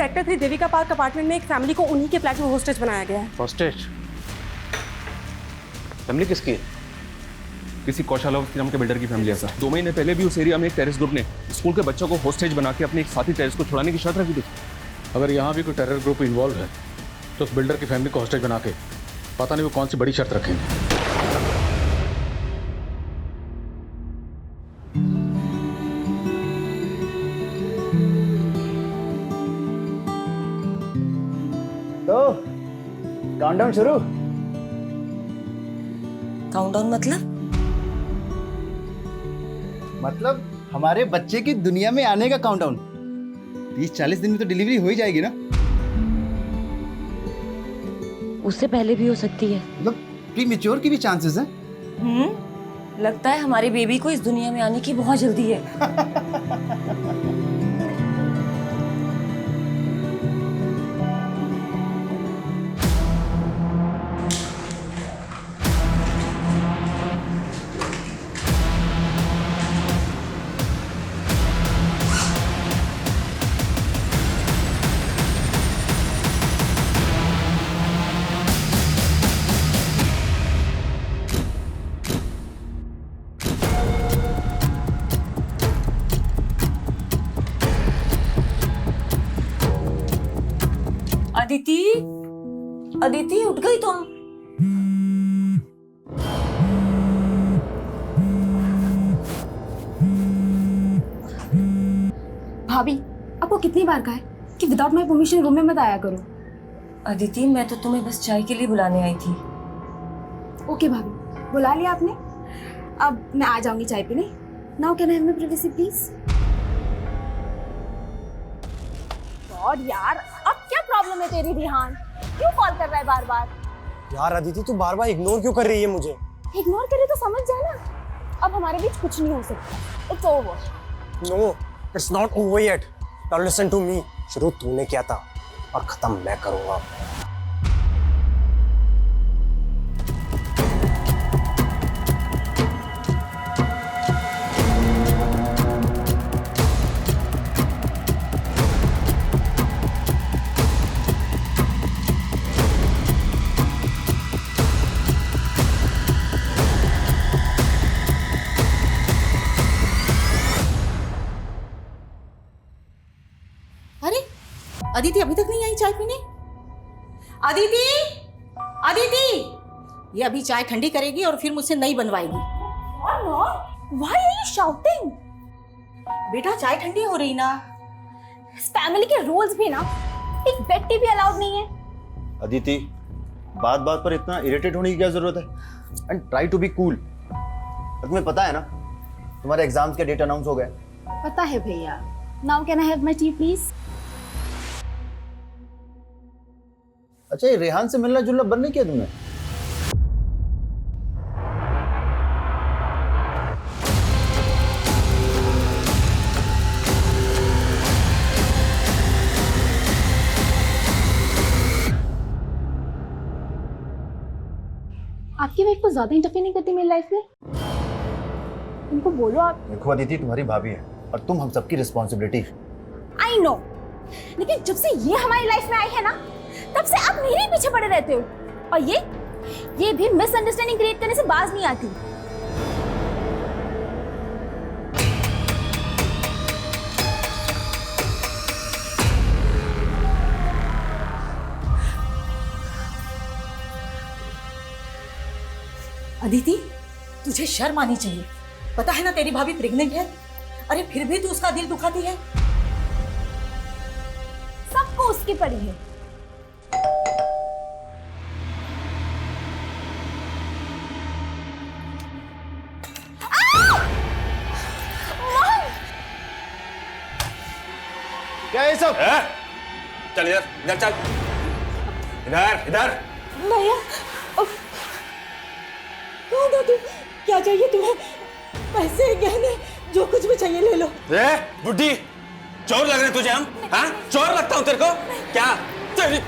Sector 3 Devika park apartment में एक family को उन्हीं के फ्लैट में होस्टेज बनाया गया है। हॉस्टेज? फैमिली किसकी है? किसी कौशल नाम के बिल्डर की फैमिली है सर। 2 महीने पहले भी उस एरिया में एक टेररिस्ट ग्रुप ने स्कूल के बच्चों को होस्टेज बना के अपने एक साथी टेररिस्ट को छुड़ाने की शर्त रखी थी। अगर यहाँ भी कोई टेरर ग्रुप इन्वॉल्व है तो उस बिल्डर की फैमिली को हॉस्टेज बना के पता नहीं वो कौन सी बड़ी शर्त रखेंगे। तो काउंटडाउन शुरू। काउंटडाउन मतलब हमारे बच्चे की दुनिया में आने का काउंटडाउन। 30-40 दिन में तो डिलीवरी हो ही जाएगी ना? उससे पहले भी हो सकती है। मतलब प्रीमेच्योर की भी चांसेस हैं। लगता है हमारे बेबी को इस दुनिया में आने की बहुत जल्दी है। अदिति, अदिति उठ गई तुम? भाभी, आपको कितनी बार कहा है कि विदाउट माय परमिशन रूम में मत आया करो। अदिति, मैं तो तुम्हें बस चाय के लिए बुलाने आई थी। ओके भाभी, बुला लिया आपने। अब मैं आ जाऊंगी चाय पीने। Now can I have my privacy please? God यार, अब क्या प्रॉब्लम है तेरी रिहान? क्यों कॉल कर रहा है बार बार? यार अदिति, तू बार बार इग्नोर क्यों कर रही है मुझे? इग्नोर करे तो समझ जा ना, अब हमारे बीच कुछ नहीं हो सकता। It's over. No, it's not over yet. Now listen to me. शुरू तूने किया था और खत्म मैं करूंगा। अदिति अभी तक नहीं आई चाय पीने? अदिति, अदिति, ये अभी चाय ठंडी करेगी और फिर मुझसे नई बनवाएगी। Why are you shouting? बेटा चाय ठंडी हो रही ना। इस फैमिली के रूल्स भी ना, एक बेड टी भी अलाउड नहीं है। अदिति, बात बात पर इतना इरिटेट होने की क्या जरूरत है? And try to be cool. तुम्हें पता है ना तुम्हारे एग्जाम्स के डेट अनाउंस हो गए। पता है भैया। Now can I have my T please? अच्छा, ये रेहान से मिलना जुलना बंद नहीं किया तुमने? आपकी वाइफ को ज्यादा इंटरफेयर नहीं करती मेरी लाइफ में? उनको बोलो आप। देखो अदिति, तुम्हारी भाभी है और तुम हम सबकी रिस्पॉन्सिबिलिटी। आई नो, लेकिन जब से ये हमारी लाइफ में आई है ना, तब से आप मेरे पीछे पड़े रहते हो। और ये भी मिसअंडरस्टैंडिंग क्रिएट करने से बाज नहीं आती। अदिति, तुझे शर्म आनी चाहिए। पता है ना तेरी भाभी प्रेग्नेंट है। अरे फिर भी तू उसका दिल दुखाती है। सबको उसकी पड़ी है। क्या है सब? चल इधर, इधर चल, इधर इधर। भैया, कौन हो तुम? क्या चाहिए तुम्हें? पैसे, गहने, जो कुछ भी चाहिए ले लो। बुड्ढी, चोर लग रहे तुझे हम? हाँ, चोर लगता हूँ तेरे को? क्या तेरी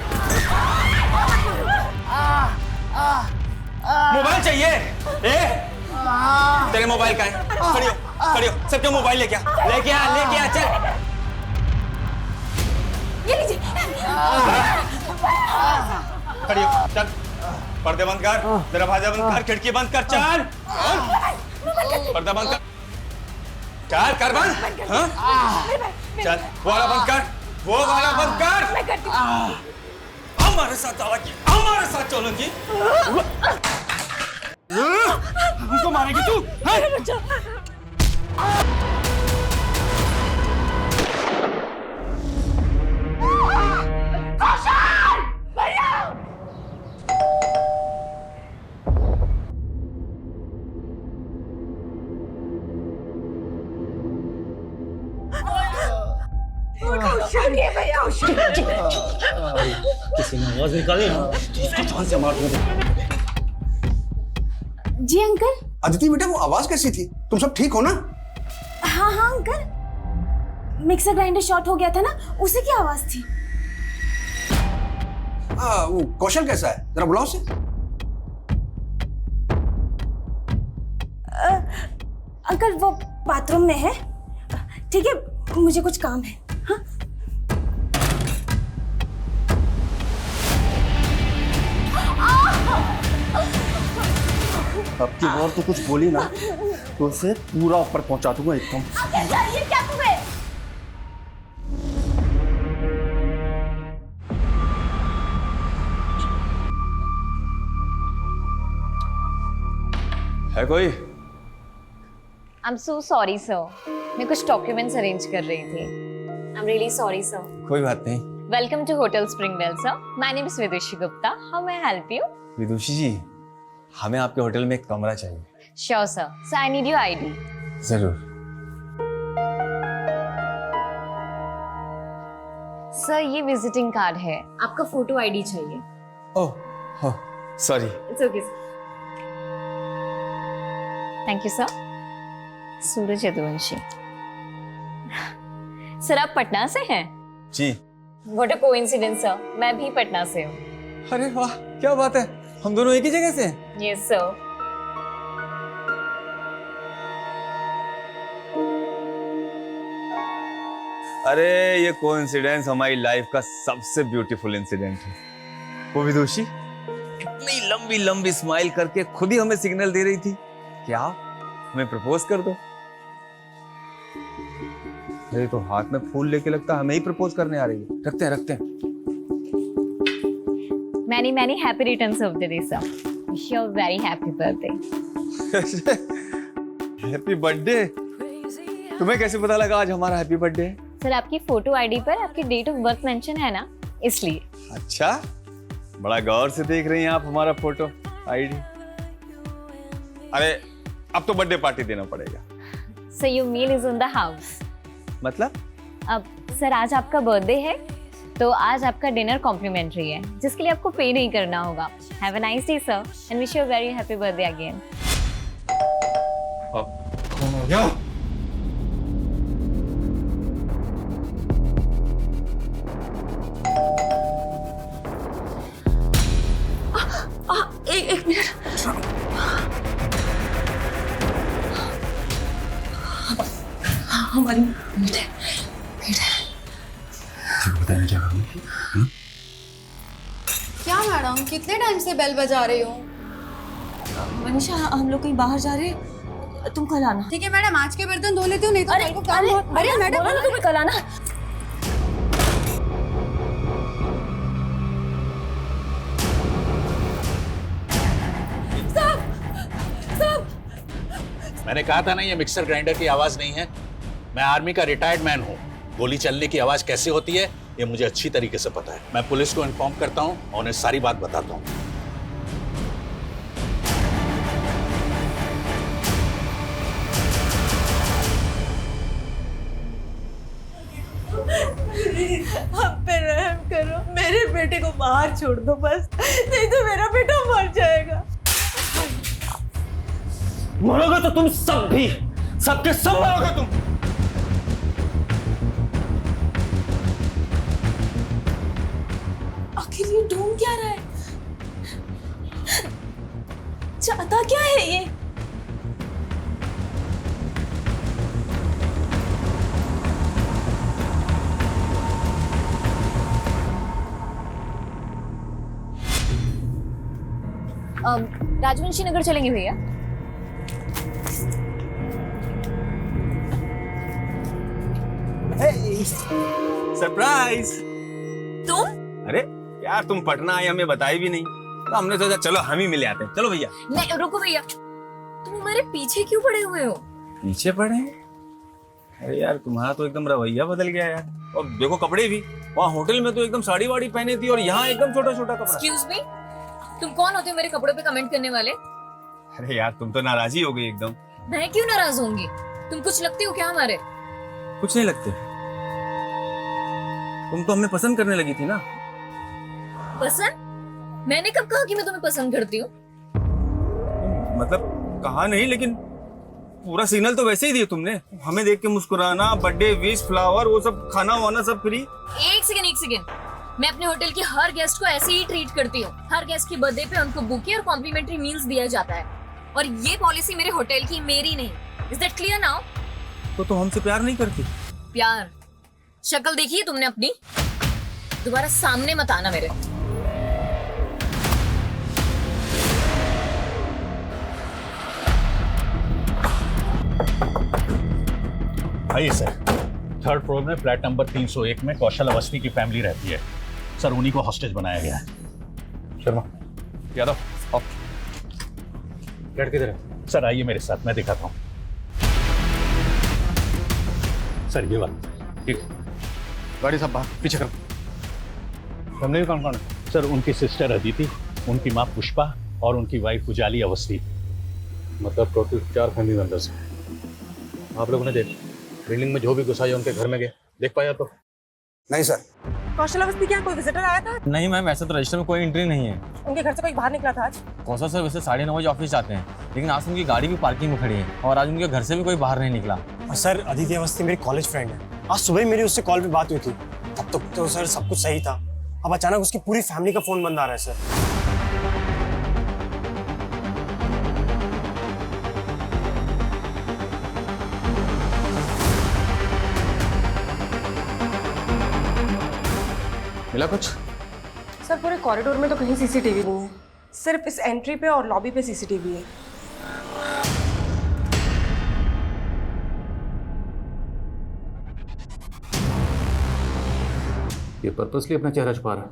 मोबाइल चाहिए? तेरे मोबाइल का है? खड़ी हो, खड़ी हो, सबके मोबाइल लेके आ, लेके आ, लेके आ, चल। ये लीजिए। खड़ी हो, चल पर्दे बंद कर, दरवाजा बंद कर, खिड़की बंद कर, चल पर्दा बंद कर, चल कर बंद। हाँ? चल वो वाला बंद कर, वो वाला बंद कर। हमारे साथ चलोगी, हमारे साथ चलोगी। हमको मारेगी तू? हाँ? किसी ने आवाज निकाली ना, इसको जान से मार दूंगा। जी अंकल। अदिति बेटा, वो आवाज कैसी थी? तुम सब ठीक हो ना? हाँ हाँ अंकल, मिक्सर ग्राइंडर शॉर्ट हो गया था ना, उसी की आवाज थी। वो कौशल कैसा है? जरा बुलाओ उसे। अंकल वो बाथरूम में है। ठीक है, मुझे कुछ काम है। हाँ? अब की बार तो कुछ बोली ना तो उसे पूरा ऊपर पहुंचा दूंगा एकदम। ये क्या तुम्हें? है कोई? I am so sorry sir, मैं कुछ डॉक्यूमेंट्स अरेंज कर रही थी। I am really sorry sir. कोई बात नहीं। Welcome to hotel Springwell sir, my name is Vidushi Gupta, how may I help you? Vidushi ji, हमें आपके होटल में एक कमरा चाहिए। Sure sir, so I need your ID. जरूर। सर ये विजिटिंग कार्ड है, आपका फोटो आईडी चाहिए। Oh sorry. It's okay sir. Thank you sir. Suraj Yaduvanshi. Sir आप पटना से हैं? जी। व्हाट अ कोइंसिडेंस सर, मैं भी पटना से हूँ। अरे वाह, क्या बात है, हम दोनों एक ही जगह से हैं। Yes sir. अरे ये कोइंसिडेंस हमारी लाइफ का सबसे ब्यूटीफुल इंसिडेंट है। वो विदुषी इतनी लंबी लंबी स्माइल करके खुद ही हमें सिग्नल दे रही थी कि आप हमें प्रपोज कर दो। अरे तो हाथ में फूल लेके लगता हमें ही प्रपोज करने आ रही है। रखते हैं रखते हैं। Many many happy returns of the day sir. Wish you a very happy birthday. Happy birthday. तुम्हें कैसे पता लगा आज हमारा हैप्पी बर्थडे है? सर आपकी फोटो आईडी पर आपकी डेट ऑफ बर्थ मेंशन है ना, इसलिए। अच्छा, बड़ा गौर से देख रही हैं आप हमारा फोटो आईडी। अरे अब तो बर्थडे पार्टी देना पड़ेगा। Sir your meal is on the house. मतलब? अब सर आज आपका बर्थडे है तो आज आपका डिनर कॉम्प्लीमेंट्री है, जिसके लिए आपको पे नहीं करना होगा। Have a nice day sir and wish you a very happy birthday again. कौन हो गया? एक मिनट। हमारी मीट है। बताने क्या करूँगी? क्या मैडम, कितने टाइम से बेल बजा रही हो? मनीषा हम लोग कहीं बाहर जा रहे हैं, तुम कल आना। ठीक है मैडम, आज के बर्तन धो लेती हूँ, नहीं तो कल को काम बहुत। अरे मैडम तुम्हें कल आना। मैंने कहा था ना ये मिक्सर ग्राइंडर की आवाज नहीं है। मैं आर्मी का रिटायर्ड मैन हूँ। गोली चलने की आवाज कैसे होती है ये मुझे अच्छी तरीके से पता है। मैं पुलिस को इन्फॉर्म करता हूँ और उन्हें सारी बात बताता हूँ। हम पे रहम करो, मेरे बेटे को बाहर छोड़ दो बस, नहीं तो मेरा बेटा मर जाएगा। मरोगे तो तुम सब भी, सबके सब मरोगे तुम। आखिर ये ढूंढ क्या रहा है? चाहता क्या है ये? राजवंशी नगर चलेंगे भैया? सरप्राइज। तुम? अरे यार तुम पटना आए हमें बताई भी नहीं, तो हमने सोचा चलो हम ही मिले आते हैं। चलो भैया। नहीं रुको भैया, तुम हमारे पीछे क्यों पड़े हुए हो? पीछे पड़े हैं? अरे यार तुम्हारा तो एकदम रवैया बदल गया यार। और देखो कपड़े भी, वहाँ होटल में तो एकदम साड़ी वाड़ी पहने थी और यहाँ एकदम छोटा छोटा कपड़ा। एक्सक्यूज मी, तुम कौन होते हो मेरे कपड़ों पे कमेंट करने वाले? अरे यार तुम तो नाराज ही हो गई एकदम। मैं क्यों नाराज होंगी? तुम कुछ लगते हो क्या हमारे? कुछ नहीं लगते, तुम तो हमें पसंद करने लगी थी ना। पसंद? मैंने कब कहा कि मैं तुम्हें पसंद करती हूँ? मतलब कहा नहीं, लेकिन पूरा सिग्नल तो वैसे ही दिया तुमने। हमें देख के मुस्कुराना, बर्थडे विश, फ्लावर, वो सब, खाना वाना सब फ्री। एक सेकंड, मैं अपने होटल के हर गेस्ट को ऐसे ही ट्रीट करती हूँ। हर गेस्ट के बर्थडे पे उनको बुके और कॉम्प्लीमेंट्री मील्स दिया जाता है, और ये पॉलिसी मेरे होटल की, मेरी नहीं। Is that clear now? तो तुम हमसे प्यार नहीं करती? प्यार? शक्ल देखी है तुमने अपनी? दोबारा सामने मत आना मेरे। आइए सर। थर्ड फ्लोर में फ्लैट नंबर 301 में कौशल अवस्थी की फैमिली रहती है सर। उन्हीं को हॉस्टेज बनाया गया है। शर्मा, यादव, आओ। फ्लैट किधर है? सर आइए मेरे साथ, मैं दिखाता हूँ। सर ये वाला। ठीक, गाड़ी सब बाहर पीछे करो। फैमिली में कौन कौन है? सर उनकी सिस्टर अदिति, उनकी माँ पुष्पा और उनकी वाइफ उजाली अवस्थी। मतलब टोटल 4 फैमिली मेंबर्स हैं। आप लोगों ने देख बिल्डिंग में जो भी घुसा है उनके घर में गए, देख पाया तो? नहीं सर। कौशल अवस्थी क्या कोई विजिटर आया था? नहीं मैम, ऐसा तो रजिस्टर में कोई एंट्री नहीं है। उनके घर से कोई बाहर निकला था आज? कौशल सर वैसे 9:30 बजे ऑफिस जाते हैं, लेकिन आज उनकी गाड़ी भी पार्किंग में खड़ी है और आज उनके घर से भी कोई बाहर नहीं निकला। सर अदिति अवस्थी मेरी कॉलेज फ्रेंड है। आज सुबह ही मेरी उससे कॉल पे बात हुई थी, तब तक तो सर सब कुछ सही था। अब अचानक उसकी पूरी फैमिली का फोन बंद आ रहा है सर। मिला कुछ? सर पूरे कॉरिडोर में तो कहीं सीसीटीवी नहीं है, सिर्फ इस एंट्री पे और लॉबी पे सीसीटीवी है। ये पर्पसली अपना चेहरा छुपा रहा है।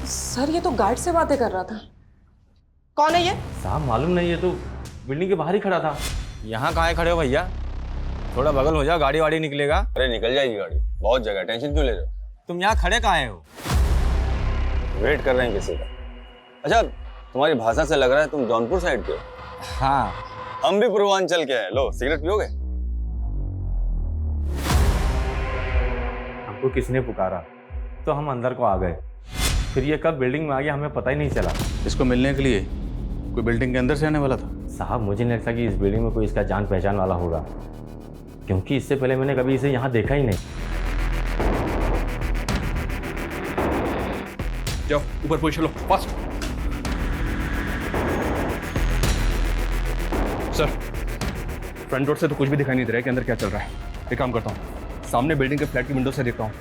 सर ये तो गार्ड से बातें कर रहा था। कौन है ये? साहब मालूम नहीं, ये तो बिल्डिंग के बाहर ही खड़ा था। यहाँ कहाँ खड़े हो भैया? थोड़ा बगल हो जाओ, गाड़ी वाड़ी निकलेगा। अरे निकल जाएगी गाड़ी, बहुत जगह, टेंशन क्यों ले रहे हो? तुम यहाँ खड़े कहाँ हो? वेट कर रहे हैं किसी का। अच्छा तुम्हारी भाषा से लग रहा है तुम जौनपुर साइड के हो। हाँ, हम भी पूर्वांचल के हैं। लो सिगरेट पियोगे? हमको किसने पुकारा तो हम अंदर को आ गए, फिर ये कब बिल्डिंग में आ गया हमें पता ही नहीं चला। इसको मिलने के लिए कोई बिल्डिंग के अंदर से आने वाला था? साहब मुझे नहीं लगता कि इस बिल्डिंग में कोई इसका जान पहचान वाला होगा, क्योंकि इससे पहले मैंने कभी इसे यहाँ देखा ही नहीं। जाओ ऊपर पोजीशन लो, फास्ट। सर फ्रंट डोर से तो कुछ भी दिखाई नहीं दे रहा है कि अंदर क्या चल रहा है। एक काम करता हूँ, सामने बिल्डिंग के फ्लैट की विंडो से देखता हूँ,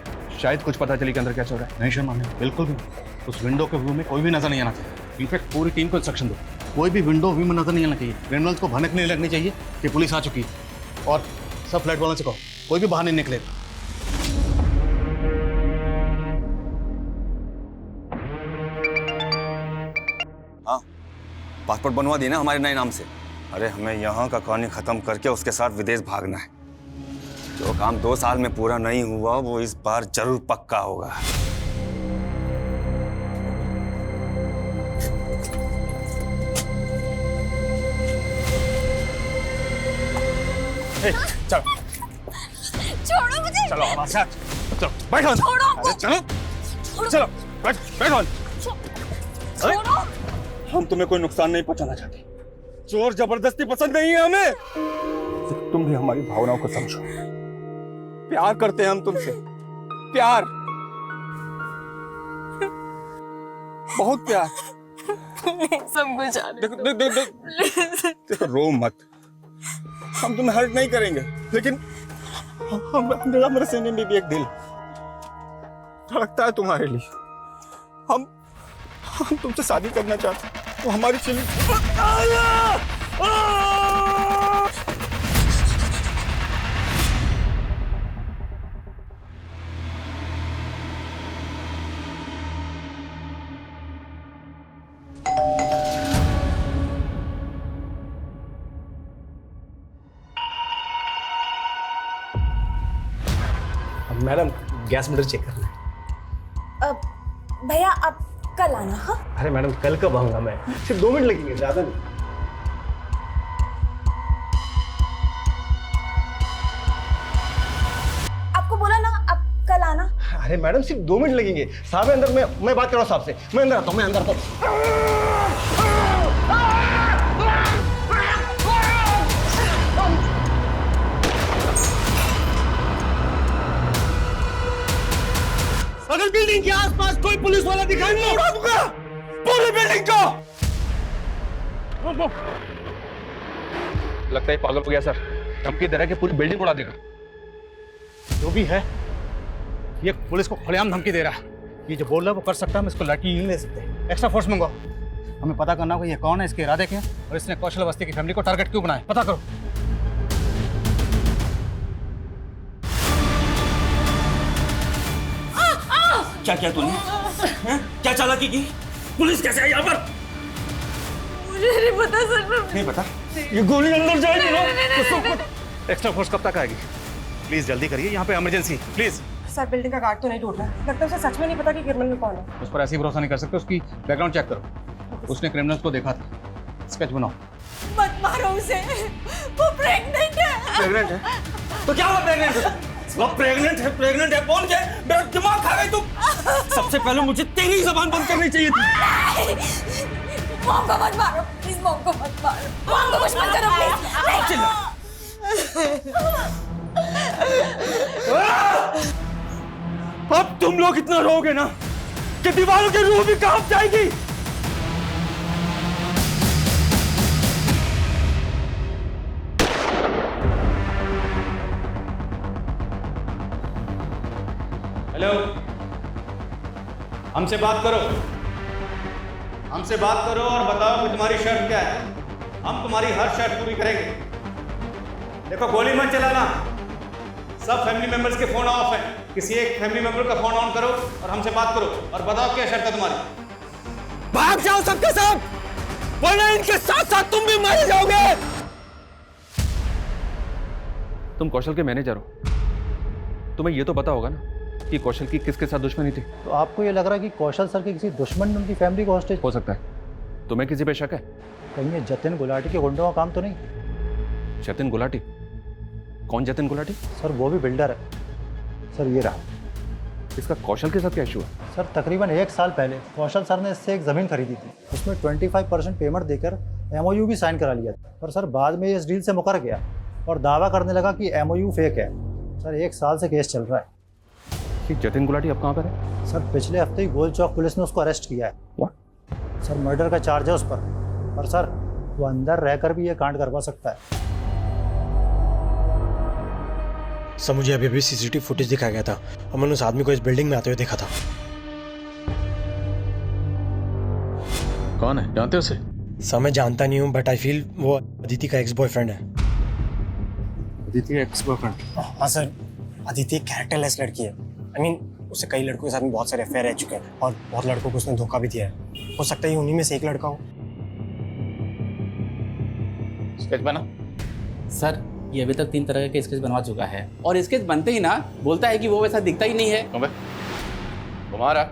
शायद कुछ पता चले कि अंदर क्या चल रहा है। नहीं शर्मा, बिल्कुल भी उस विंडो के व्यू में कोई भी नजर नहीं आना चाहिए। इनफैक्ट पूरी टीम को इंस्ट्रक्शन दो, कोई भी विंडो व्यू में नजर नहीं आना चाहिए। क्रिमिनल्स को भनक नहीं लगनी चाहिए कि पुलिस आ चुकी है। और सब फ्लैट वालों से कहो कोई भी बाहर नहीं निकलेगा। हाँ पासपोर्ट बनवा दी ना हमारे नए नाम से। अरे हमें यहाँ का कहानी खत्म करके उसके साथ विदेश भागना है। जो काम 2 साल में पूरा नहीं हुआ वो इस बार जरूर पक्का होगा। चलो छोड़ो मुझे। चलो हमारे साथ, चलो बैठो। छोड़ो। अरे चलो चलो बैठो। छोड़ो। हम तुम्हें कोई नुकसान नहीं पहुंचाना चाहते। जोर जबरदस्ती पसंद नहीं है हमें। तो तुम भी हमारी भावनाओं को समझो। प्यार करते हैं हम तुमसे, प्यार, बहुत प्यार। सब कुछ देखो रो मत, हम तुम्हें हर्ट नहीं करेंगे, लेकिन हमारे सीने में भी एक दिल धड़कता है तुम्हारे लिए। हम तुमसे शादी करना चाहते हैं। वो हमारी chilli madam gas meter check करना है। भैया आप कल आना। हाँ अरे मैडम कल कब आऊंगा मैं, सिर्फ 2 मिनट लगेंगे, ज्यादा नहीं। आपको बोला ना आप कल आना। अरे मैडम सिर्फ 2 मिनट लगेंगे, साहब अंदर, मैं बात कर रहा हूँ साहब से, मैं अंदर आता हूँ, मैं अंदर आता हूँ। अगर बिल्डिंग के आसपास कोई पुलिस वाला दिखाई नहीं उड़ा दूंगा पूरी बिल्डिंग को। लगता है पागल हो गया सर, धमकी दे रहा है कि पूरी बिल्डिंग उड़ा देगा। जो भी है, ये पुलिस को खुलेआम धमकी दे रहा है। ये जो बोल रहा है वो कर सकता है, हम इसको लाठी नहीं ले सकते। एक्स्ट्रा फोर्स मंगाओ, हमें पता करना होगा ये कौन है, इसके इरादे क्या हैं और इसने कौशल अवस्थी की फैमिली को टारगेट क्यों बनाया, पता करो। क्या किया तूने? क्या चालाकी की? पुलिस कैसे आई यहाँ पर? मुझे नहीं पता सर। नहीं पता? ये गोली अंदर जाएगी ना? एक्स्ट्रा फोर्स कब तक आएगी? प्लीज जल्दी करिए, यहाँ पे इमरजेंसी, प्लीज। सर बिल्डिंग का गार्ड तो नहीं टूट रहा, लगता है उसे सच में नहीं पता कि क्रिमिनल कौन है। उस पर ऐसे ही भरोसा नहीं कर सकते, उसकी बैकग्राउंड चेक करो। उसने क्रिमिनल्स को देखा था, स्केच बनाओ। मत मारो उसे, वो प्रेग्नेंट है। प्रेग्नेंट है? तो क्या हुआ प्रेग्नेंट है? वो प्रेग्नेंट है बोल के मेरा दिमाग खा गई तुम। सबसे पहले मुझे तेरी जबान बंद करनी चाहिए थी। मॉम को मत मारो प्लीज, मॉम को मत मारो, मॉम को कुछ मत करो प्लीज। अब तुम लोग इतना रोगे ना कि दीवारों की रूह भी कांप जाएगी। हेलो, हमसे बात करो, हमसे बात करो और बताओ कि तुम्हारी शर्त क्या है। हम तुम्हारी हर शर्त पूरी करेंगे। देखो गोली मत चलाना, सब फैमिली मेंबर्स के फोन ऑफ हैं। किसी एक फैमिली मेंबर का फोन ऑन करो और हमसे बात करो और बताओ क्या शर्त है तुम्हारी। भाग जाओ सबके सब, वरना इनके साथ साथ तुम भी मारे जाओगे। तुम कौशल के मैनेजर हो, तुम्हें ये तो पता होगा ना कि कौशल की किसके साथ दुश्मनी थी। तो आपको ये लग रहा है कि कौशल सर के किसी दुश्मन ने उनकी फैमिली को हॉस्टेज? हो सकता है। तुम्हें किसी पे शक है? कहीं ये जतिन गुलाटी के गुंडों का काम तो नहीं? जतिन गुलाटी? कौन जतिन गुलाटी? सर वो भी बिल्डर है सर, ये रहा। इसका कौशल के साथ क्या इशू है? सर तकरीबन 1 साल पहले कौशल सर ने इससे एक ज़मीन खरीदी थी, उसमें 25% पेमेंट देकर MOU भी साइन करा लिया था, पर सर बाद में ये इस डील से मुकर गया और दावा करने लगा कि MOU फेक है। सर 1 साल से केस चल रहा है। कि जतिन गुलाटी अब कहाँ पर है? सर पिछले हफ्ते ही गोल चौक पुलिस ने उसको अरेस्ट किया है। What? सर मर्डर का चार्ज है उस पर सर वो अंदर रहकर भी ये कांड करवा सकता है। सर मुझे अभी अभी CCTV फुटेज दिखाया गया था और मैंने उस आदमी को इस बिल्डिंग में आते हुए देखा था। कौन है, जानते हो उसे? सर मैं जानता नहीं हूँ, बट आई फील वो अदिति का एक्स बॉयफ्रेंड है। Aditi ex boyfriend? हाँ सर, अदिति कैरेक्टरलेस लड़की है। आई मीन उससे कई लड़कों के साथ में बहुत सारे अफेयर रह चुके हैं और बहुत लड़कों को उसने धोखा भी दिया है। हो सकता है उन्हीं में से एक लड़का हो। स्केच बना? सर ये अभी तक 3 तरह के स्केच बनवा चुका है और स्केच बनते ही ना बोलता है कि वो वैसा दिखता ही नहीं है। अबे तुम्हारा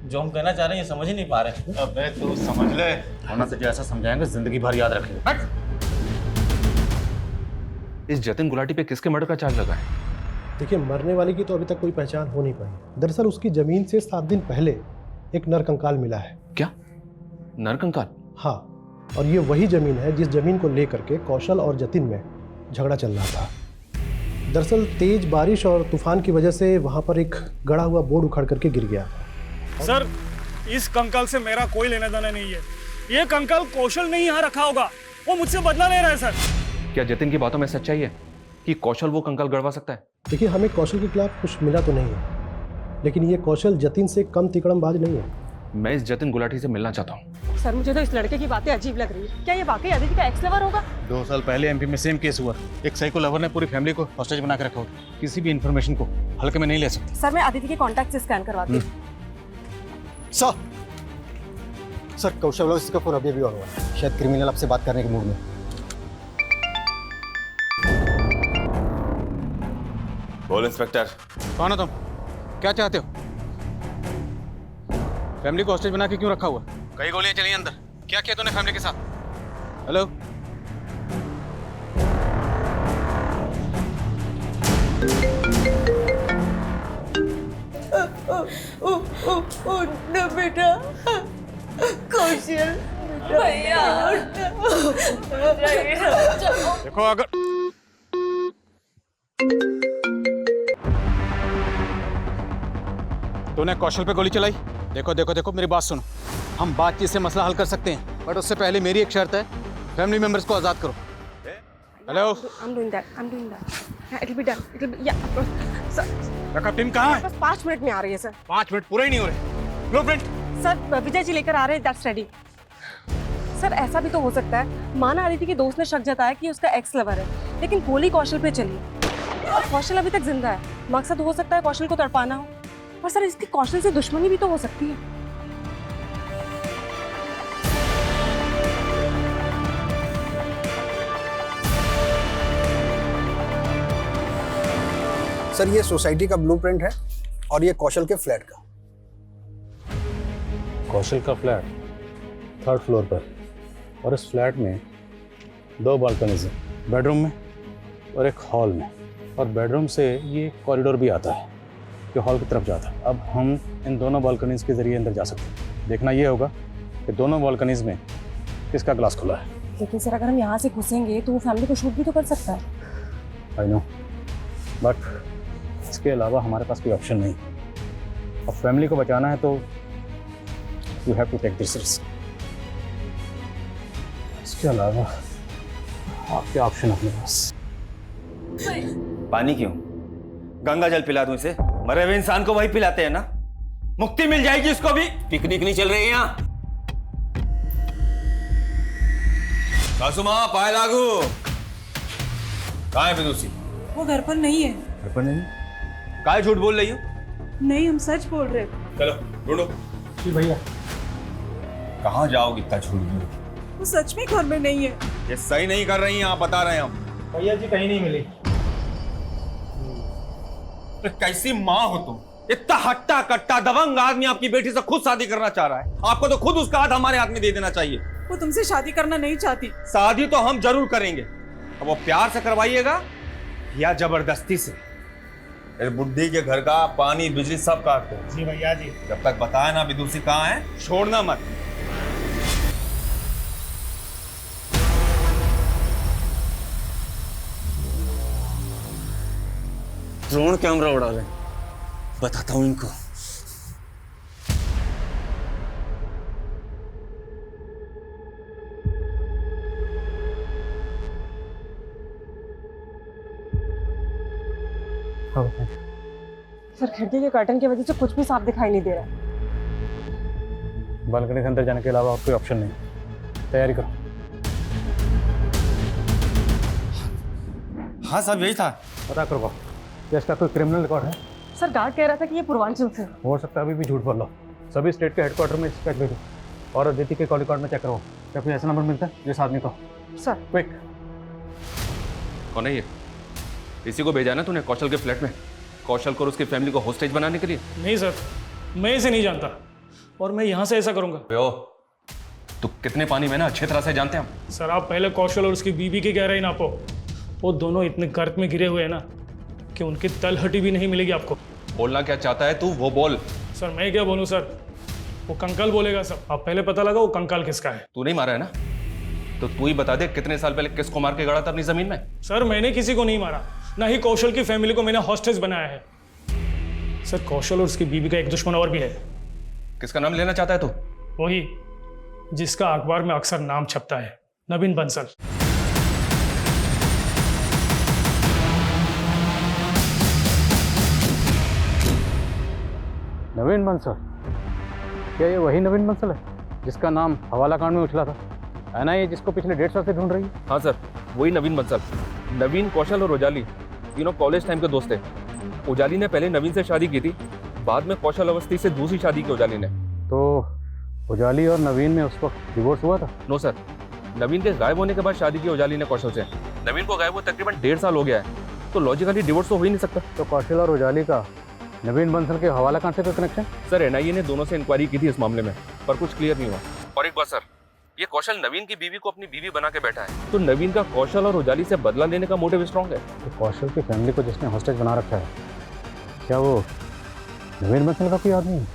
जो हम कहना चाह रहे हैं ये समझ ही नहीं पा रहे। अबे तू समझ ले, वरना तुझे ऐसा समझाएंगे जिंदगी भर याद रखेगा। इस जतिन गुलाटी पे किसके मर्डर का चार्ज लगा है? देखिए मरने वाले की तो अभी तक कोई पहचान हो नहीं पाई। दरअसल उसकी जमीन से 7 दिन पहले एक नरकंकाल मिला है। क्या नरकंकाल? हाँ, और ये वही जमीन है जिस जमीन को लेकर के कौशल और जतिन में झगड़ा चल रहा था। दरअसल तेज बारिश और तूफान की वजह से वहाँ पर एक गड़ा हुआ बोर्ड उखड़ करके गिर गया। सर इस कंकाल से मेरा कोई लेना देना नहीं है। ये कंकाल कौशल ने यहाँ रखा होगा, वो मुझसे बदला ले रहा है। सर क्या जतिन की बातों में सच्चाई है कि कौशल वो कंकाल गड़वा सकता है? देखिए हमें कौशल के खिलाफ कुछ मिला तो नहीं है, लेकिन ये कौशल जतिन से कम तिकड़मबाज नहीं है। मैं इस जतिन गुलाटी से मिलना चाहता हूँ। सर मुझे तो इस लड़के की बातें अजीब लग रही है। क्या ये वाकई अदिति का एक्स लवर होगा? 2 साल पहले एमपी में सेम केस हुआ। एक साइको लवर ने पूरी फैमिली को हॉस्टेज बना के रखा हुआ। किसी भी इंफॉर्मेशन को हल्के में नहीं ले सकते। सर मैं अदिति के कॉन्टैक्ट से स्कैन करवाती हूँ। सर कौशल इसका फोन अभी ऑन हुआ है। शायद क्रिमिनल आपसे बात करने के मूड में। बोल इंस्पेक्टर। कौन हो तुम? क्या चाहते हो? फैमिली को हॉस्टेज बना के क्यों रखा हुआ? कई गोलियां चली अंदर। क्या किया तूने फैमिली के साथ? हेलो? उठना बेटा, कौशल भैया देखो अगर तूने कौशल पे गोली चलाई, देखो देखो देखो मेरी बात सुनो। हम बातचीत से मसला हल कर सकते हैं, बट उससे पहले मेरी एक शर्त है, फैमिली मेंबर्स को आजाद करो। Hello? I'm doing that. Yeah, it'll be done. Sir, team कहाँ है? बस 5 मिनट में आ रही है सर। 5 मिनट पूरे ही नहीं हो रहे। ब्लूप्रिंट सर विजय जी लेकर आ रहे हैं। That's ready. सर ऐसा भी तो हो सकता है, माना अदिति के दोस्त ने शक जताया कि उसका एक्स लवर है, लेकिन गोली कौशल पे चली और कौशल अभी तक जिंदा है। मकसद हो सकता है कौशल को तड़पाना हो, पर सर इसकी कौशल से दुश्मनी भी तो हो सकती है। सर ये सोसाइटी का ब्लूप्रिंट है और ये कौशल के फ्लैट का। कौशल का फ्लैट 3rd फ्लोर पर, और इस फ्लैट में 2 बालकनीज हैं, बेडरूम में और एक हॉल में, और बेडरूम से ये कॉरिडोर भी आता है जो हॉल की तरफ जाता है। अब हम इन दोनों बालकनीज के जरिए अंदर जा सकते हैं। देखना ये होगा कि दोनों बालकनीज में किसका ग्लास खुला है। लेकिन सर अगर हम यहाँ से घुसेंगे तो वो फैमिली को शूट भी तो कर सकता है। आई नो, बट इसके अलावा हमारे पास कोई ऑप्शन नहीं। अब फैमिली को बचाना है तो you have to take this risk. इसके अलावा आपके ऑप्शन अपने पास। पानी क्यों? गंगा जल पिला दूं इसे? मरे हुए इंसान को वही पिलाते हैं ना, मुक्ति मिल जाएगी इसको भी। पिकनिक नहीं चल रही है यहाँ। सासू माँ पाए लागू। कहाँ है विदुषी? वो घर पर नहीं है। घर पर नहीं? काहे झूठ बोल रही हो? नहीं, हम सच बोल रहे। चलो ढूंढो। जी भैया। कहाँ जाओगे इतना झूठ बोल? वो सच में घर में नहीं है। ये सही नहीं कर रही हैं आप, बता रहे हैं हम। भैया जी कहीं नहीं मिली। तो कैसी माँ हो तुम? इतना हट्टा कट्टा दबंग आदमी आपकी बेटी से खुद शादी करना चाह रहा है। आपको तो खुद उसका हाथ हमारे हाथ में दे देना चाहिए। वो तुमसे शादी करना नहीं चाहती। शादी तो हम जरूर करेंगे। अब वो प्यार से करवाइएगा या जबरदस्ती से? इस बुड्ढी के घर का पानी बिजली सब काट दो। जी भैया जी। जब तक बताए ना विदुषी कहाँ है, छोड़ना मत। ड्रोन कैमरा उड़ा रहे, बताता हूं इनको। सर खिड़की के कर्टन की वजह से कुछ भी साफ दिखाई नहीं दे रहा है। बालकनी के अंदर जाने के अलावा और कोई ऑप्शन नहीं। तैयारी करो। हाँ साहब यही था। पता करो क्या इसका कोई क्रिमिनल रिकॉर्ड है? सर गार्ड कह रहा था कि ये पूर्वांचल से। हो सकता है अभी भी झूठ बोल लो। सभी स्टेट के हेडक्वार्टर में चेक भेजो और अदिति के कॉल रिकॉर्ड में चेक करो। क्या कोई ऐसा नंबर मिलता है जिस आदमी को? Sir quick. कौन है ये? इसी को भेजा ना तूने कौशल के फ्लैट में, कौशल को और उसकी फैमिली को होस्टेज बनाने के लिए? नहीं सर, मैं इसे नहीं जानता और मैं यहाँ से ऐसा करूँगा। तू कितने पानी में ना अच्छी तरह से जानते हैं हम। सर आप पहले कौशल और उसकी बीवी की गहराई नापो। वो दोनों इतने गर्त में गिरे हुए हैं ना कि उनकी तलहटी भी नहीं मिलेगी आपको। बोलना क्या चाहता है तू, वो बोल। सर मैं क्या बोलूँ सर, वो कंकाल बोलेगा सब। आप पहले पता लगा वो कंकाल किसका है। तू नहीं मारा है ना, तो तू ही बता दे कितने साल पहले किसको मार के गड़ा था अपनी जमीन में? सर मैंने किसी को नहीं मारा, ना ही कौशल की फैमिली को मैंने हॉस्टेज बनाया है। सर कौशल और उसकी बीवी का एक दुश्मन और भी है। किसका नाम लेना चाहता है तू? वही जिसका अखबार में अक्सर नाम छपता है, नवीन बंसल। नवीन बंसल? क्या ये वही नवीन बंसल है जिसका नाम हवाला कांड में उछला था? एनआईए जिसको पिछले 1.5 साल से ढूंढ रही है? हाँ सर, वही नवीन बंसल। नवीन, कौशल और उजाली तीनों कॉलेज टाइम के दोस्त थे। उजाली ने पहले नवीन से शादी की थी, बाद में कौशल अवस्थी से दूसरी शादी की उजाली ने। तो उजाली और नवीन में उस वक्त डिवोर्स हुआ था? नो सर, नवीन के गायब होने के बाद शादी की उजाली ने कौशल से। नवीन को गायब हुए तकरीबन 1.5 साल हो गया है, तो लॉजिकली डिवोर्स तो हो ही नहीं सकता। तो कौशल और उजाली का नवीन बंसल के हवाला कांड से कोई कनेक्शन? सर, एनआईए ने दोनों से इंक्वायरी की थी इस मामले में, पर कुछ क्लियर नहीं हुआ। और एक बात सर, ये कौशल नवीन की बीवी को अपनी बीवी बना के बैठा है, तो नवीन का कौशल और उजाली से बदला लेने का मोटिव स्ट्रॉन्ग है। तो कौशल की फैमिली को जिसने हॉस्टेज बना रखा है, क्या वो नवीन बंसल का कोई आदमी है?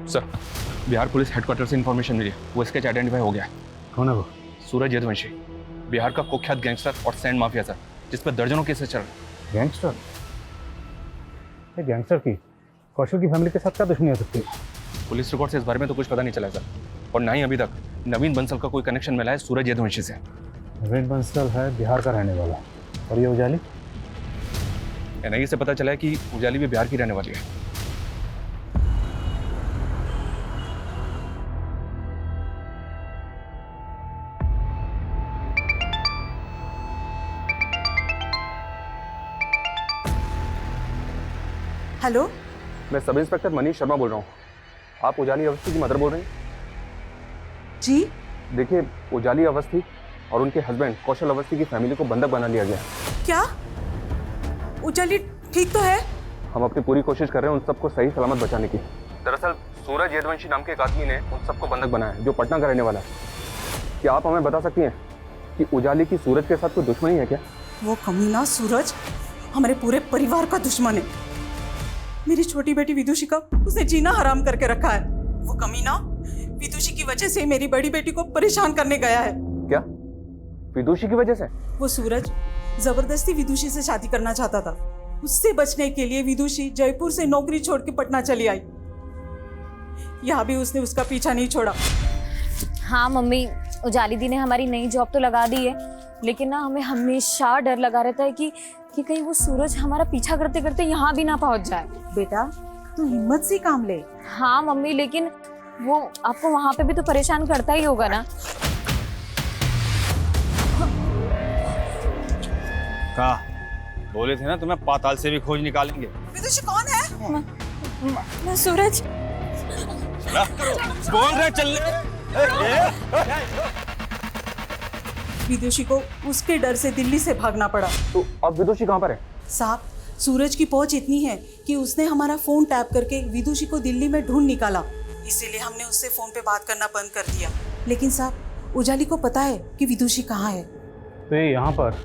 सर, बिहार पुलिस हेडक्वार्टर से इंफॉर्मेशन मिली, वो स्केच आइडेंटिफाई हो गया है। कौन है वो? सूरज यदुवंशी, बिहार का कुख्यात गैंगस्टर और सैंड माफिया सर, जिस पर दर्जनों केसेस चल रहे। गैंगस्टर? ये गैंगस्टर की कौशल की फैमिली के साथ क्या दुश्मनी हो सकती है? पुलिस रिकॉर्ड से इस बारे में तो कुछ पता नहीं चला सर, और ना ही अभी तक नवीन बंसल का कोई कनेक्शन मिला है सूरज यदुवंशी से। नवीन बंसल है बिहार का रहने वाला, और ये उजाली? एनआईए से पता चला है कि उजाली भी बिहार की रहने वाली है। हेलो, मैं सब इंस्पेक्टर मनीष शर्मा बोल रहा हूँ। आप उजाली अवस्थी की मदर बोल रहे हैं? जी? देखिए, उजाली अवस्थी और उनके हस्बैंड कौशल अवस्थी की फैमिली को बंधक बना लिया गया। क्या? उजाली ठीक तो है? हम अपनी पूरी कोशिश कर रहे हैं उन सबको सही सलामत बचाने की। दरअसल सूरज यदुवंशी नाम के एक आदमी ने उन सबको बंधक बनाया है, जो पटना का रहने वाला है। क्या आप हमें बता सकती हैं कि उजाली की सूरज के साथ कोई दुश्मनी है क्या? वो कमीना सूरज हमारे पूरे परिवार का दुश्मन है। मेरी छोटी बेटी विदुषी का उसने जीना हराम करके रखा है। वो कमीना विदुषी की वजह से मेरी बड़ी बेटी को परेशान करने गया है। क्या? विदुषी की वजह से? वो सूरज जबरदस्ती विदुषी से शादी करना चाहता था। उससे बचने के लिए विदुषी जयपुर से नौकरी छोड़ के पटना चली आई। यहाँ भी उसने उसका पीछा नहीं छोड़ा। हाँ मम्मी, उजाली दी ने हमारी नई जॉब तो लगा दी है, लेकिन ना हमें हमेशा डर लगा रहता है कि कहीं वो सूरज हमारा पीछा करते करते यहाँ भी ना पहुँच जाए। बेटा, तू हिम्मत से काम ले। हाँ मम्मी, लेकिन वो आपको वहाँ पे भी तो परेशान करता ही होगा ना। कहा बोले थे ना तुम्हें पाताल से भी खोज निकालेंगे। विदुषी कौन है? मैं सूरज। बोल रहे चल विदुषी को उसके डर से दिल्ली से भागना पड़ा। तो अब विदुषी कहाँ पर है? साहब, सूरज की पहुंच इतनी है कि उसने हमारा फोन टैप करके विदुषी को दिल्ली में ढूंढ निकाला। इसीलिए हमने उससे फोन पे बात करना बंद कर दिया। लेकिन साहब, उजाली को पता है कि विदुषी कहाँ है। तो ये यहाँ पर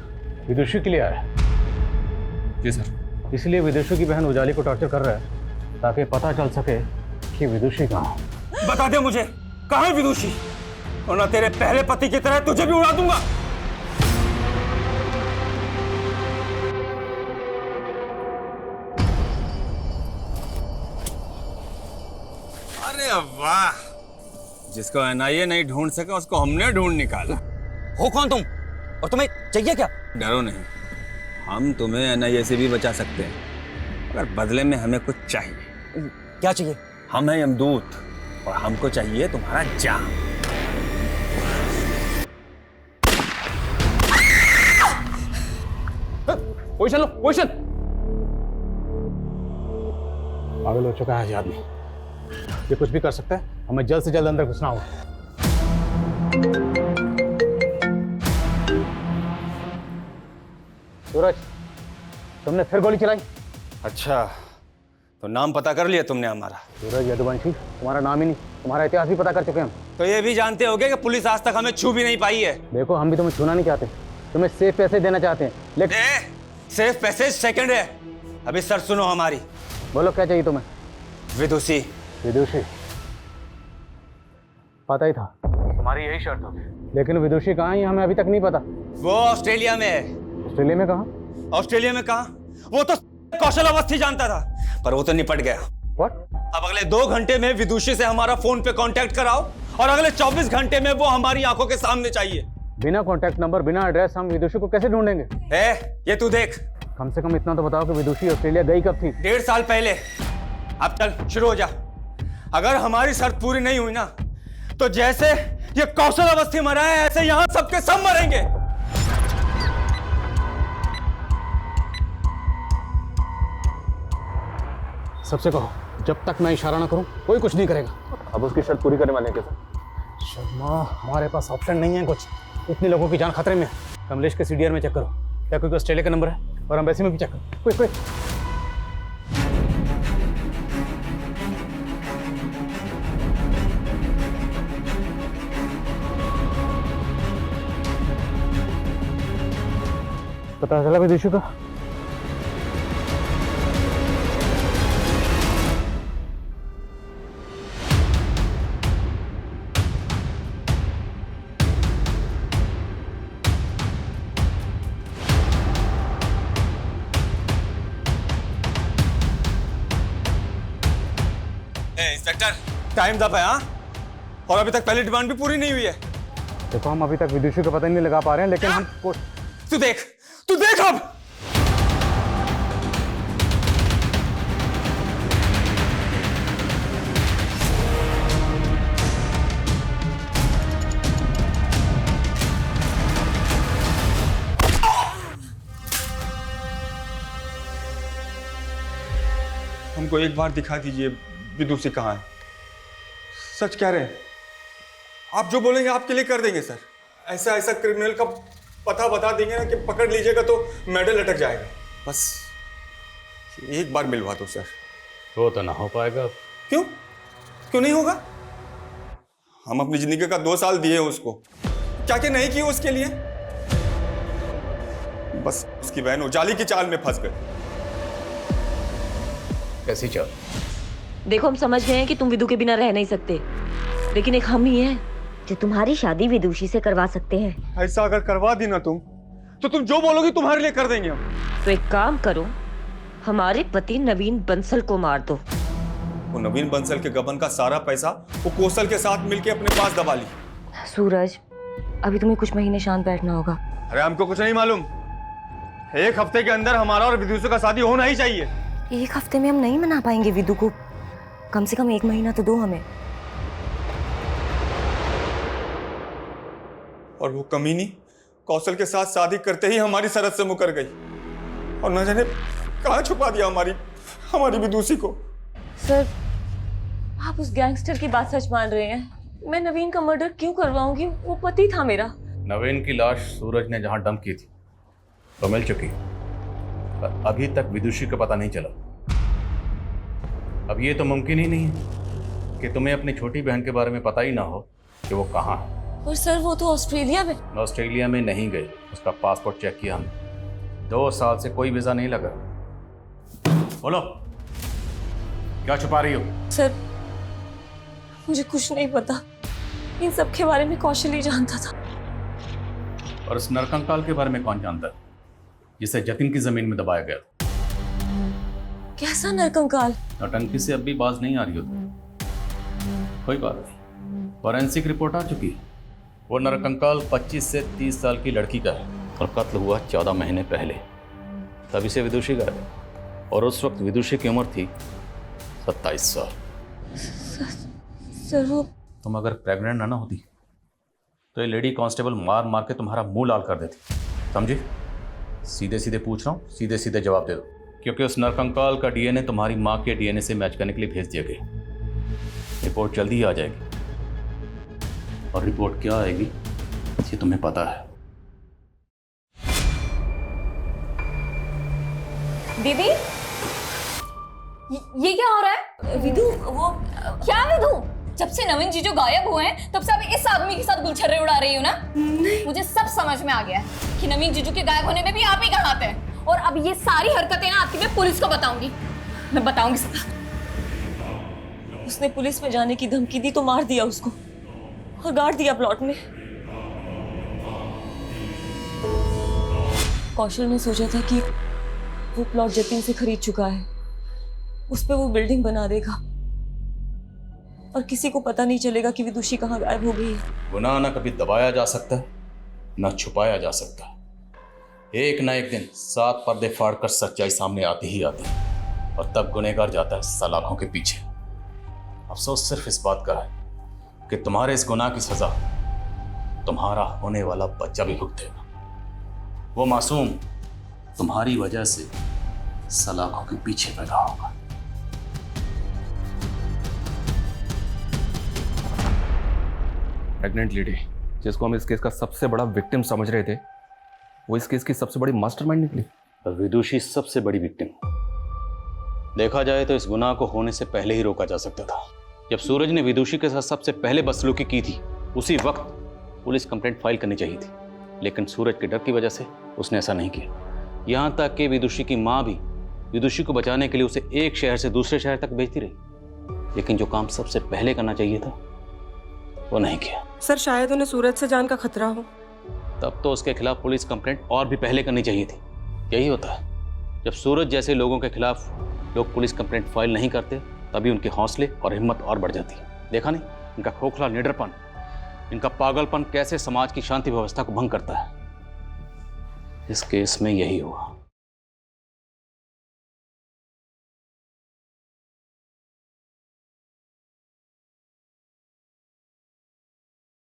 विदुषी के लिए आया है? जी सर। इसलिए विदुषी की बहन उजाली को टॉर्चर कर रहा है ताकि पता चल सके कि विदुषी कहाँ है। बता दे मुझे, कहाँ है विदुषी, वरना तेरे पहले पति की तरह तुझे भी उड़ा दूंगा। अरे वाह, जिसको एनआईए नहीं ढूंढ सके उसको हमने ढूंढ निकाला। हो कौन तुम, और तुम्हें चाहिए क्या? डरो नहीं, हम तुम्हें एनआईए से भी बचा सकते हैं, अगर बदले में हमें कुछ चाहिए। क्या चाहिए? हम हैं यमदूत और हमको चाहिए तुम्हारा जान। पोजीशन लो, पोजीशन। पागल हो चुका है ये आदमी, ये कुछ भी कर सकता है। हमें जल्द से जल्द अंदर घुसना होगा। सूरज, तुमने फिर गोली चलाई? अच्छा, तो नाम पता कर लिया तुमने हमारा? सूरज यदुवंशी, तुम्हारा नाम ही नहीं, तुम्हारा इतिहास भी पता कर चुके हैं हम। तो ये भी जानते होगे कि पुलिस आज तक हमें छू भी नहीं पाई है। देखो, हम भी तुम्हें छूना नहीं चाहते, तुम्हें सेफ पैसे देना चाहते हैं, लेकिन सेफ पैसेज सेकंड है, अभी सर सुनो हमारी। बोलो क्या चाहिए तुम्हें? विदुषी। विदुषी? पता ही था तुम्हारी यही शर्त होगी, लेकिन विदुषी कहाँ है हमें अभी तक नहीं पता। वो ऑस्ट्रेलिया में है। ऑस्ट्रेलिया में कहाँ? ऑस्ट्रेलिया में कहाँ? वो तो कौशल अवस्थी जानता था, पर वो तो निपट गया। What? अब अगले 2 घंटे में विदुषी से हमारा फोन पे कांटेक्ट कराओ और अगले 24 घंटे में वो हमारी आंखों के सामने चाहिए। बिना कांटेक्ट नंबर, बिना एड्रेस हम विदुषी को कैसे ढूंढेंगे? ये तू देख, कम से कम इतना तो बताओ कि विदुषी ऑस्ट्रेलिया गई कब थी? 1.5 साल पहले। अब चल शुरू हो जा। अगर हमारी शर्त पूरी नहीं हुई ना तो जैसे ये कौशल अवस्थी मरा है ऐसे यहां सबके सब मरेंगे। सबसे कहो जब तक मैं इशारा ना करूं कोई कुछ नहीं करेगा। अब उसकी शर्त पूरी करने वाले हैं कैसे? शर्मा, हमारे पास ऑप्शन नहीं है कुछ, इतने लोगों की जान खतरे में। कमलेश के सीडीआर में चेक करो, क्या कोई ऑस्ट्रेलिया का नंबर है? और एम्बेसी में भी चेक करो, क्विक क्विक। पता चला विदुषी का? इंस्पेक्टर, टाइम दब है। हाँ, और अभी तक पहली डिमांड भी पूरी नहीं हुई है। देखो हम अभी तक विदुषी का पता नहीं लगा पा रहे हैं, लेकिन हम तू देख अब। हमको एक बार दिखा दीजिए विदुषी कहाँ है। सच कह रहे हैं, आप जो बोलेंगे आपके लिए कर देंगे सर। ऐसा क्रिमिनल का पता बता देंगे ना कि पकड़ लीजिएगा तो मेडल लटक जाएगा। बस एक बार मिलवा दो सर। वो तो ना हो पाएगा। क्यों नहीं होगा? हम अपनी जिंदगी का 2 साल दिए उसको, क्या नहीं किए उसके लिए। बस उसकी बहन उजाली की चाल में फंस गई। कैसी चाल? देखो हम समझ गए हैं कि तुम विदु के बिना रह नहीं सकते, लेकिन एक हम ही हैं जो तुम्हारी शादी विदुषी से करवा सकते हैं। ऐसा अगर करवा दी ना तुम, तो तुम जो बोलोगी तुम्हारे लिए कर देंगे हम। तो एक काम करो, हमारे पति नवीन बंसल को मार दो। वो नवीन बंसल के गबन का सारा पैसा वो कौशल के साथ मिलके अपने पास दबा ली। सूरज, अभी तुम्हें कुछ महीने शांत बैठना होगा। अरे हमको कुछ नहीं मालूम। 1 हफ्ते के अंदर हमारा और विदुषी का शादी होना ही चाहिए। 1 हफ्ते में हम नहीं मना पाएंगे विदु को, कम से कम 1 महीना तो दो हमें। और वो कमीनी कौशल के साथ शादी करते ही हमारी सरहद से मुकर गई, और न जाने कहाँ छुपा दिया हमारी विदुषी को। सर, आप उस गैंगस्टर की बात सच मान रहे हैं? मैं नवीन का मर्डर क्यों करवाऊंगी? वो पति था मेरा। नवीन की लाश सूरज ने जहां डंप की थी वो मिल चुकी है, पर अभी तक विदुषी का पता नहीं चला। अब ये तो मुमकिन ही नहीं है कि तुम्हें अपनी छोटी बहन के बारे में पता ही ना हो कि वो कहाँ है। और सर वो तो ऑस्ट्रेलिया में। ऑस्ट्रेलिया में नहीं गई, उसका पासपोर्ट चेक किया हमने। 2 साल से कोई वीजा नहीं लगा। बोलो, क्या छुपा रही हो? सर, मुझे कुछ नहीं पता, इन सब के बारे में कौशल ही जानता था। और उस नरकंकाल के बारे में कौन जानता है, जिसे जतिन की जमीन में दबाया गया था? कैसा नरकंकाल? नौटंकी से अब भी बाज नहीं आ रही हो तुम। कोई बात नहीं, फॉरेंसिक रिपोर्ट आ चुकी है। वो नरकंकाल 25 से 30 साल की लड़की का है और कत्ल हुआ 14 महीने पहले। तभी से विदुषी गायब है, और उस वक्त विदुषी की उम्र थी 27 साल। सर वो तुम अगर प्रेग्नेंट ना होती तो ये लेडी कांस्टेबल मार मार के तुम्हारा मुंह लाल कर देती। समझी? सीधे सीधे पूछ रहा हूँ, सीधे सीधे जवाब दे दो, क्योंकि उस नरकंकाल का डीएनए तुम्हारी माँ के डीएनए से मैच करने के लिए भेज दिया गया। रिपोर्ट जल्दी ही आ जाएगी, और रिपोर्ट क्या आएगी ये तुम्हें पता है। दीदी, ये क्या हो रहा है? विदु, वो क्या विदु? जब से नवीन जीजू गायब हुए हैं तब से आप इस आदमी के साथ गुलछर्रे उड़ा रही हो ना? मुझे सब समझ में आ गया है कि नवीन जीजू के गायब होने में भी आप ही का हाथ है। और अब ये सारी हरकतें ना आपकी मैं पुलिस को बताऊंगी। मैं बताऊंगी सब। उसने पुलिस में जाने की धमकी दी तो मार दिया उसको और गाड़ दिया प्लॉट में। कौशल ने सोचा था कि वो प्लॉट जतिन से खरीद चुका है, उस पे वो बिल्डिंग बना देगा और किसी को पता नहीं चलेगा कि विदुषी कहाँ गायब हो गई है। गुनाह ना कभी दबाया जा सकता है ना छुपाया जा सकता। एक ना एक दिन 7 पर्दे फाड़कर सच्चाई सामने आती ही आती है और तब गुनहगार जाता है सलाखों के पीछे। अफसोस सिर्फ इस बात का है कि तुम्हारे इस गुनाह की सजा तुम्हारा होने वाला बच्चा भी भुगतेगा। वो मासूम तुम्हारी वजह से सलाखों के पीछे पैदा होगा। प्रेग्नेंट लेडी जिसको हम इस केस का सबसे बड़ा विक्टिम समझ रहे थे, वो इस केस की सबसे बड़ी मास्टरमाइंड निकली। विदुषी सबसे बड़ी विक्टिम। देखा जाए तो इस गुनाह को होने से पहले ही रोका जा सकता था। जब सूरज ने विदुषी के साथ सबसे पहले बदसलूकी की थी, उसी वक्त पुलिस कंप्लेंट फाइल करनी चाहिए थी, लेकिन सूरज के डर की वजह से उसने ऐसा नहीं किया। यहाँ तक कि विदुषी की माँ भी विदुषी को बचाने के लिए उसे एक शहर से दूसरे शहर तक भेजती रही, लेकिन जो काम सबसे पहले करना चाहिए था वो नहीं किया। सर शायद उन्हें सूरज से जान का खतरा हो। तब तो उसके खिलाफ पुलिस कंप्लेंट और भी पहले करनी चाहिए थी। यही होता है, जब सूरज जैसे लोगों के खिलाफ लोग पुलिस कंप्लेंट फाइल नहीं करते, तभी उनके हौसले और हिम्मत और बढ़ जाती है। देखा नहीं इनका खोखला निडरपन, इनका पागलपन कैसे समाज की शांति व्यवस्था को भंग करता है। इस केस में यही हुआ।